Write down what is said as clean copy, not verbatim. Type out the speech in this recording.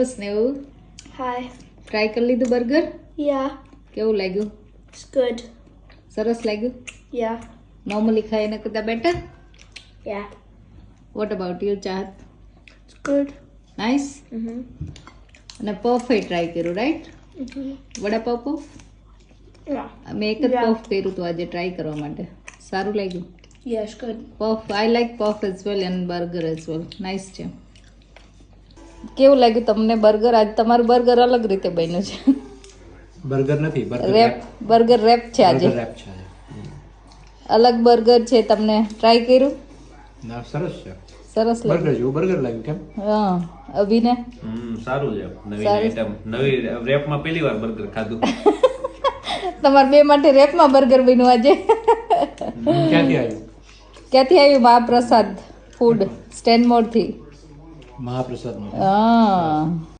સ્નેહુ Hi. Try કરી લીધું burger Yeah. કેવું લાગ્યું It's good. સરસ લાગ્યું Yeah. નોર્મલી ખાય એના કરતાં better Yeah. What about you Chahat It's good. Nice અને પફ એ ટ્રાય કર્યું રાઈટ વડાપાવ પફ Yeah. મેં એક જ પફ કર્યું હતું આજે ટ્રાય કરવા માટે સારું લાગ્યું Yeah, it's good. Puff I like puff as well and burger as well nice છે કેવું લાગ્યું તમને બર્ગર આજ તમારું બર્ગર અલગ રીતે બન્યું છે બર્ગર નથી રેપ બર્ગર રેપ છે આજે રેપ છે અલગ બર્ગર છે તમને ટ્રાય કર્યું ના સરસ છે સરસ લાગ્યું બર્ગર જેવું બર્ગર લાગ્યું કેમ હા અભિને સારું છે નવી સારું. આઈટમ નવી રેપમાં પહેલી વાર બર્ગર ખાધું તમારા બે માટે રેપમાં બર્ગર બન્યું આજે ક્યાંથી આવ્યું ક્યાંથી આવ્યું મહાપ્રસાદ ફૂડ સ્ટેનમોરથી મહાપ્રસાદનું હા